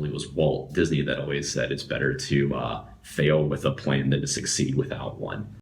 believe it was Walt Disney that always said it's better to fail with a plan than to succeed without one.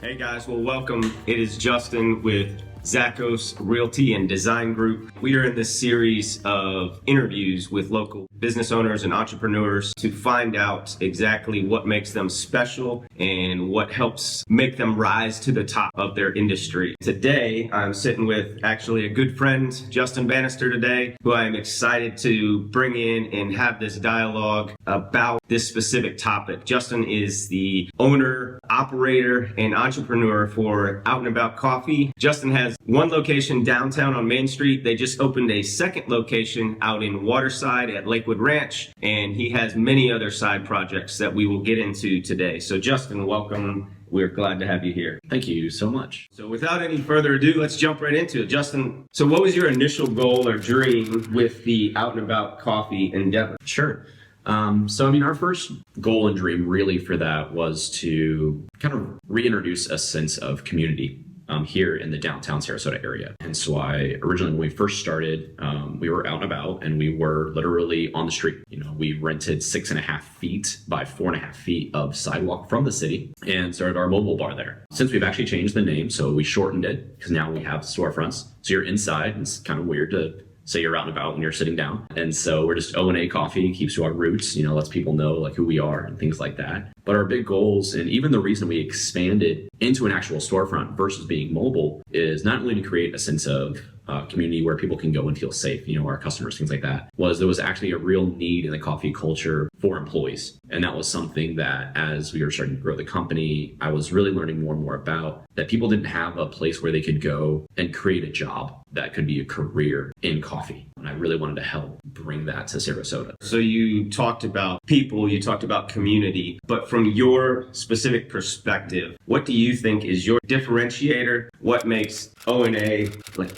Hey guys, well welcome. It is Justin with Zachos Realty and Design Group. We are in this series of interviews with local business owners and entrepreneurs to find out exactly what makes them special and what helps make them rise to the top of their industry. Today, I'm sitting with actually a good friend, Justin Banister today, who I am excited to bring in and have this dialogue about this specific topic. Justin is the owner, operator, and entrepreneur for Out and About Coffee. Justin has one location downtown on Main Street. They just opened a second location out in Waterside at Lakewood Ranch, and he has many other side projects that we will get into today. So Justin, welcome. We're glad to have you here. Thank you so much. So without any further ado, let's jump right into it. Justin, so what was your initial goal or dream with the Out and About Coffee endeavor? Sure. Our first goal and dream really for that was to kind of reintroduce a sense of community here in the downtown Sarasota area. And so originally when we first started, we were out and about and we were literally on the street. We rented 6.5 feet by 4.5 feet of sidewalk from the city and started our mobile bar there. Since we've actually changed the name, so we shortened it because now we have storefronts. So you're inside and it's kind of weird to say you're out and about when you're sitting down. And so we're just O&A Coffee, keeps to our roots, lets people know like who we are and things like that. But our big goals, and even the reason we expanded into an actual storefront versus being mobile, is not only to create a sense of community where people can go and feel safe, our customers, things like that, was there was actually a real need in the coffee culture for employees. And that was something that as we were starting to grow the company, I was really learning more and more about, that people didn't have a place where they could go and create a job that could be a career in coffee. And I really wanted to help bring that to Sarasota. So you talked about people, you talked about community, but from your specific perspective, what do you think is your differentiator? What makes O&A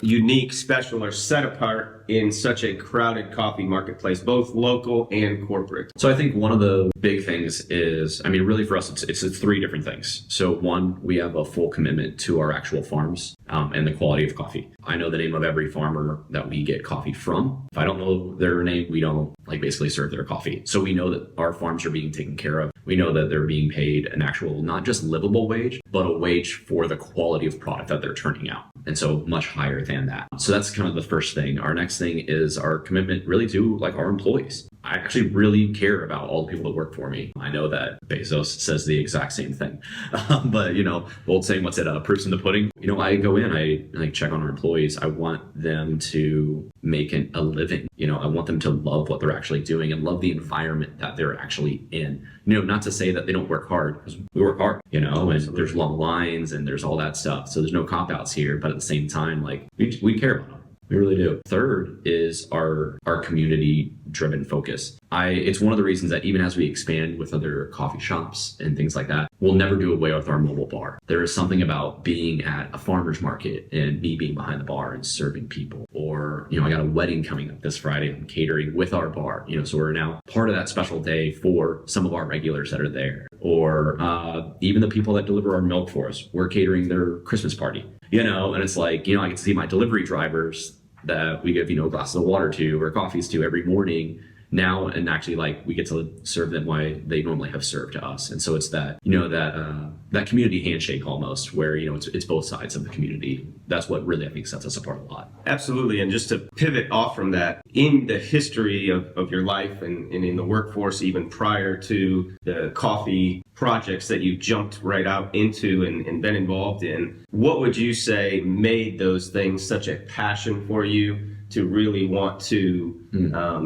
unique, special, or set apart in such a crowded coffee marketplace, both local and corporate? So I think one of the big things is, really for us, it's three different things. So one, we have a full commitment to our actual farms and the quality of coffee. I know the name of every farmer that we get coffee from. If I don't know their name, we don't basically serve their coffee. So we know that our farms are being taken care of. We know that they're being paid an actual, not just livable wage, but a wage for the quality of product that they're turning out. And so much higher than that. So that's kind of the first thing. Our next thing is our commitment really to our employees. I actually really care about all the people that work for me. I know that Bezos says the exact same thing. But the old saying, what's it, proof's in the pudding? I go in, I check on our employees. I want them to make a living. I want them to love what they're actually doing and love the environment that they're actually in. Not to say that they don't work hard, because we work hard, and there's long lines and there's all that stuff. So there's no cop-outs here, but at the same time, we care about them. We really do. Third is our community-driven focus. It's one of the reasons that even as we expand with other coffee shops and things like that, we'll never do away with our mobile bar. There is something about being at a farmer's market and me being behind the bar and serving people. Or, I got a wedding coming up this Friday. I'm catering with our bar. So we're now part of that special day for some of our regulars that are there. Or even the people that deliver our milk for us. We're catering their Christmas party. And it's I get to see my delivery drivers that we give, glasses of water to or coffees to every morning now, and actually we get to serve them why they normally have served to us. And so it's that, that community handshake almost where, it's both sides of the community. That's what really, I think, sets us apart a lot. Absolutely. And just to pivot off from that, in the history of your life and in the workforce, even prior to the coffee projects that you jumped right out into and been involved in, what would you say made those things such a passion for you to really want to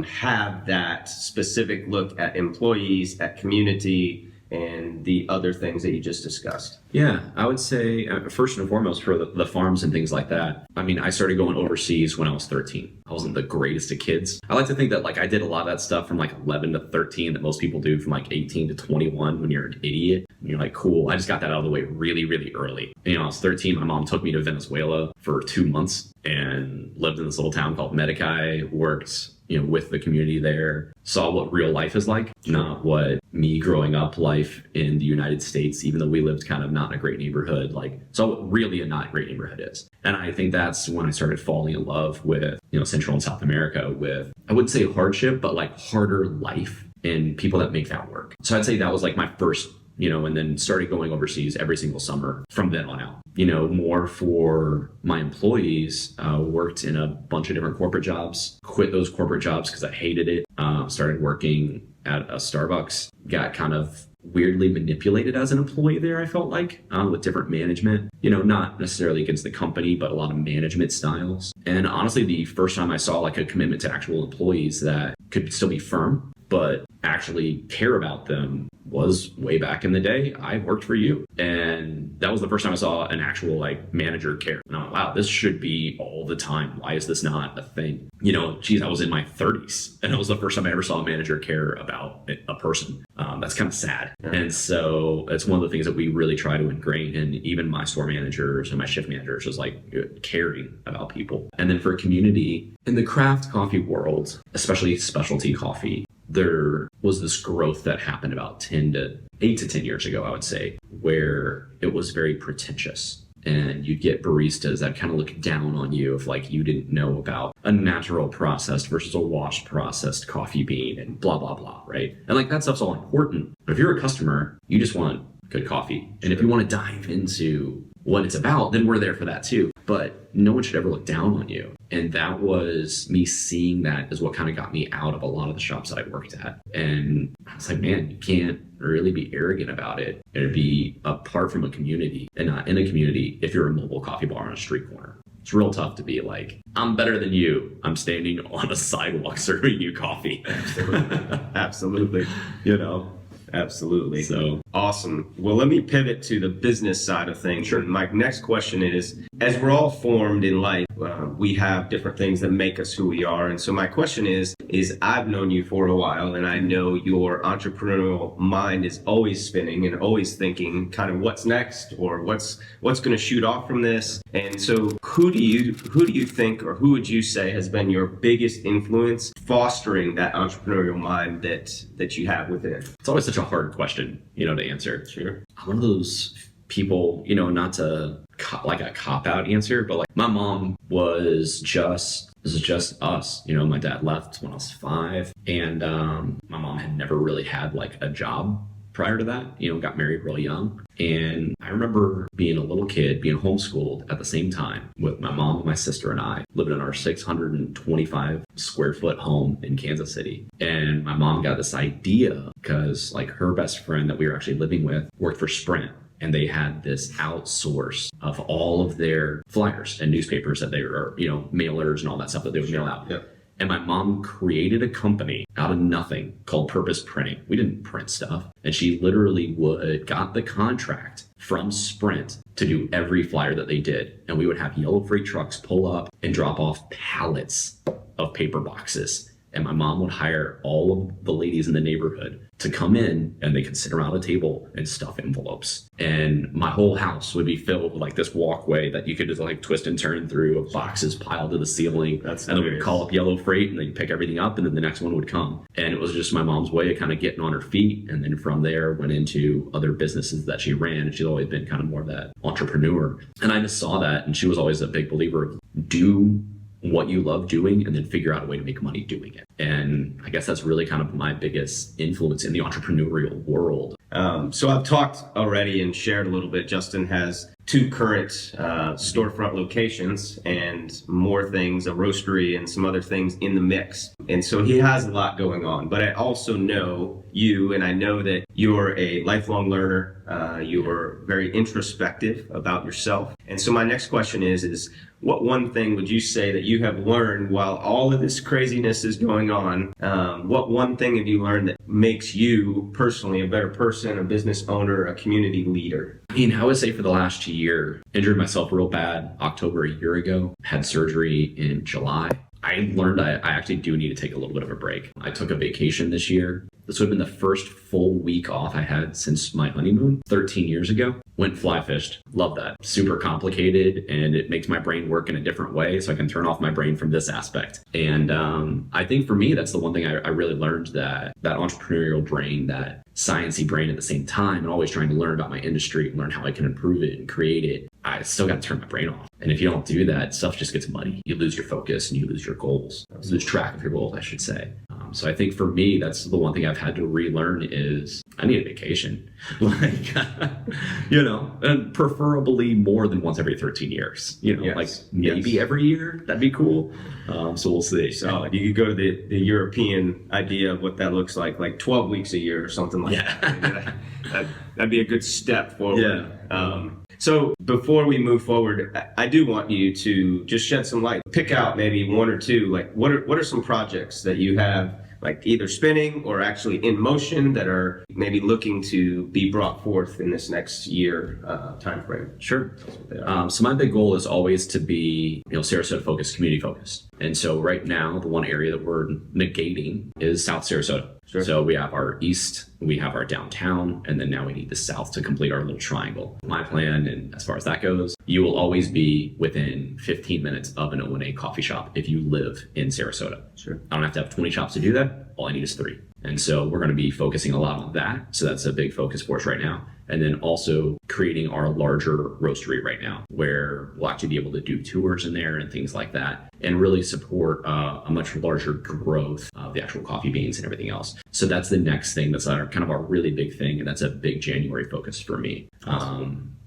have that specific look at employees, at community, and the other things that you just discussed? Yeah, I would say first and foremost for the farms and things like that. I mean, I started going overseas when I was 13. I wasn't the greatest of kids. I like to think that like I did a lot of that stuff from like 11 to 13 that most people do from like 18 to 21 when you're an idiot. And you're like, cool. I just got that out of the way really, really early. And, I was 13. My mom took me to Venezuela for 2 months and lived in this little town called Medicai, worked with the community there, saw what real life is like, not what me growing up life in the United States, even though we lived kind of not in a great neighborhood, like saw what really a not great neighborhood is. And I think that's when I started falling in love with, Central and South America with, I wouldn't say hardship, but like harder life and people that make that work. So I'd say that was like my first, and then started going overseas every single summer from then on out. More for my employees, worked in a bunch of different corporate jobs, quit those corporate jobs because I hated it. Started working at a Starbucks, got kind of weirdly manipulated as an employee there, I felt like, with different management, not necessarily against the company, but a lot of management styles. And honestly, the first time I saw like a commitment to actual employees that could still be firm, but actually care about them was way back in the day. I worked for you. And that was the first time I saw an actual like manager care. And I'm like, wow, this should be all the time. Why is this not a thing? I was in my 30s and it was the first time I ever saw a manager care about a person. That's kind of sad. Yeah. And so it's one of the things that we really try to ingrain in even my store managers and my shift managers is like caring about people. And then for community in the craft coffee world, especially specialty coffee, there was this growth that happened about 8 to 10 years ago, I would say, where it was very pretentious. And you'd get baristas that kind of look down on you if like you didn't know about a natural processed versus a washed processed coffee bean and blah, blah, blah, right? And like that stuff's all important. But if you're a customer, you just want good coffee. And if you want to dive into what it's about, then we're there for that too. But no one should ever look down on you. And that was me seeing that is what kind of got me out of a lot of the shops that I worked at. And I was like, man, you can't really be arrogant about it and be apart from a community and not in a community if you're a mobile coffee bar on a street corner. It's real tough to be like, I'm better than you. I'm standing on a sidewalk serving you coffee. Absolutely. Absolutely. Absolutely. So awesome. Well, let me pivot to the business side of things. Sure. And my next question is, as we're all formed in life, we have different things that make us who we are. And so my question is I've known you for a while and I know your entrepreneurial mind is always spinning and always thinking kind of what's next or what's going to shoot off from this. And so who do you think, or who would you say has been your biggest influence fostering that entrepreneurial mind that you have within? It's always such a hard question, to answer. Sure. I'm one of those people, not to like a cop-out answer, but like my mom was just us. My dad left when I was 5, and my mom had never really had like a job prior to that, got married real young. And I remember being a little kid, being homeschooled at the same time with my mom and my sister and I living in our 625 square foot home in Kansas City. And my mom got this idea because like her best friend that we were actually living with worked for Sprint. And they had this outsource of all of their flyers and newspapers that they were, mailers and all that stuff that they would mail out. Yep. And my mom created a company out of nothing called Purpose Printing. We didn't print stuff. And she literally got the contract from Sprint to do every flyer that they did. And we would have yellow freight trucks pull up and drop off pallets of paper boxes. And my mom would hire all of the ladies in the neighborhood to come in, and they could sit around a table and stuff envelopes. And my whole house would be filled with like this walkway that you could just like twist and turn through of boxes piled to the ceiling. That's and then we'd call up yellow freight and they'd pick everything up, and then the next one would come. And it was just my mom's way of kind of getting on her feet. And then from there went into other businesses that she ran. And she's always been kind of more of that entrepreneur. And I just saw that. And she was always a big believer of do what you love doing and then figure out a way to make money doing it. And I guess that's really kind of my biggest influence in the entrepreneurial world. So I've talked already and shared a little bit. Justin has 2 current storefront locations and more things, a roastery and some other things in the mix. And so he has a lot going on. But I also know you, and I know that you're a lifelong learner. You are very introspective about yourself. And so my next question is what one thing would you say that you have learned while all of this craziness is going on? What one thing have you learned that makes you personally a better person, a business owner, a community leader? I mean, I would say for the last year, injured myself real bad October a year ago, had surgery in July. I learned I actually do need to take a little bit of a break. I took a vacation this year. This would have been the first full week off I had since my honeymoon 13 years ago. Went fly fished. Love that. Super complicated, and it makes my brain work in a different way, so I can turn off my brain from this aspect. And I think for me, that's the one thing I really learned, that entrepreneurial brain, that sciencey brain at the same time, and always trying to learn about my industry and learn how I can improve it and create it. I still got to turn my brain off. And if you don't do that, stuff just gets muddy. You lose your focus and you lose your goals. You lose track of your goals, I should say. So I think for me, that's the one thing I've had to relearn is I need a vacation. And preferably more than once every 13 years. Maybe every year. That'd be cool. So we'll see. So you could go to the European idea of what that looks like 12 weeks a year or something like that. That'd be a good step forward. Yeah. So before we move forward, I do want you to just shed some light. Pick out maybe one or two, what are some projects that you have, either spinning or actually in motion, that are maybe looking to be brought forth in this next year time frame? Sure. So my big goal is always to be, Sarasota focused, community focused. And so right now, the one area that we're negating is South Sarasota. Sure. So we have our east, we have our downtown, and then now we need the south to complete our little triangle. My plan, and as far as that goes, you will always be within 15 minutes of an O&A coffee shop if you live in Sarasota. Sure. I don't have to have 20 shops to do that. All I need is 3. And so we're going to be focusing a lot on that. So that's a big focus for us right now. And then also creating our larger roastery right now, where we'll actually be able to do tours in there and things like that, and really support a much larger growth of the actual coffee beans and everything else. So that's the next thing. That's kind of our really big thing. And that's a big January focus for me.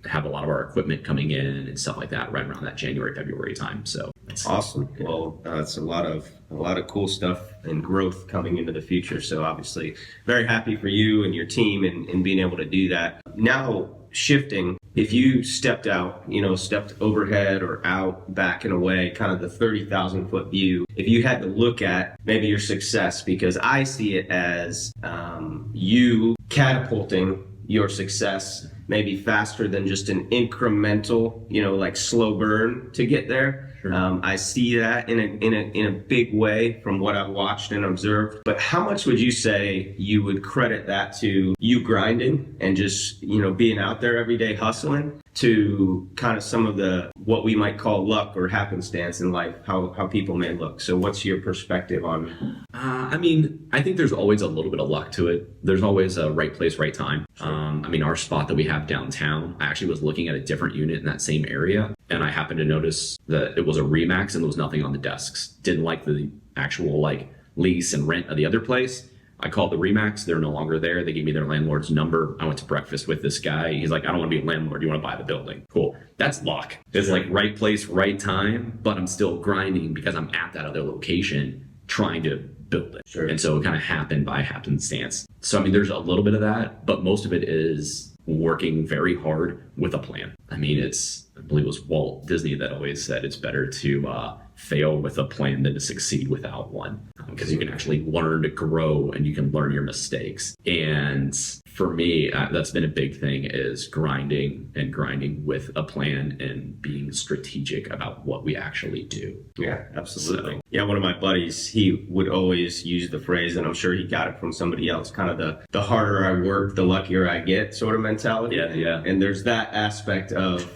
Have a lot of our equipment coming in and stuff like that right around that January, February time. So that's awesome. Well, that's a lot of cool stuff and growth coming into the future. So obviously very happy for you and your team and being able to do that. Now shifting, if you stepped out, stepped overhead or out, back and away, kind of the 30,000 foot view, if you had to look at maybe your success, because I see it as you catapulting your success maybe faster than just an incremental, slow burn to get there. Sure. I see that in a big way from what I've watched and observed. But how much would you say you would credit that to you grinding and just, being out there every day hustling, to kind of some of the what we might call luck or happenstance in life, how people may look? So what's your perspective on? I think there's always a little bit of luck to it. There's always a right place, right time. Sure. Our spot that we have downtown, I actually was looking at a different unit in that same area, and I happened to notice that it was a Remax and there was nothing on the desks. Didn't like the actual lease and rent of the other place. I called the Remax. They're no longer there. They gave me their landlord's number. I went to breakfast with this guy. He's like, I don't want to be a landlord. You want to buy the building? Cool. That's luck. It's right place, right time, but I'm still grinding because I'm at that other location trying to build it. Sure. And so it kind of happened by happenstance. So, there's a little bit of that, but most of it is working very hard with a plan. I believe it was Walt Disney that always said it's better to fail with a plan than to succeed without one, because you can actually learn to grow and you can learn your mistakes. And for me, that's been a big thing, is grinding with a plan and being strategic about what we actually do. Yeah, absolutely. So, yeah, one of my buddies, he would always use the phrase, and I'm sure he got it from somebody else, kind of the harder I work, the luckier I get sort of mentality. Yeah. And there's that aspect of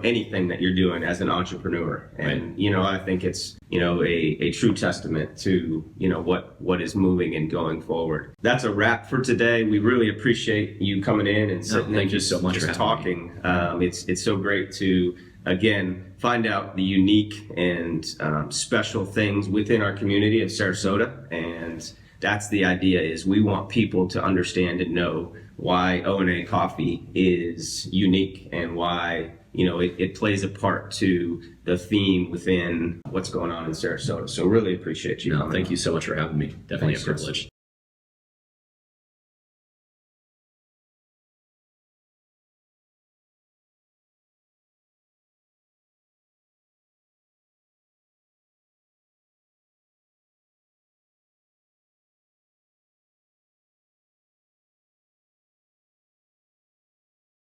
anything that you're doing as an entrepreneur. And, I think it's, a true testament to, what is moving and going forward. That's a wrap for today. We really appreciate you coming in and sitting and just talking. It's so great to, again, find out the unique and special things within our community of Sarasota. And that's the idea, is we want people to understand and know why O&A Coffee is unique and why it plays a part to the theme within what's going on in Sarasota. So really appreciate you. Thank you so much for having me. Definitely a privilege.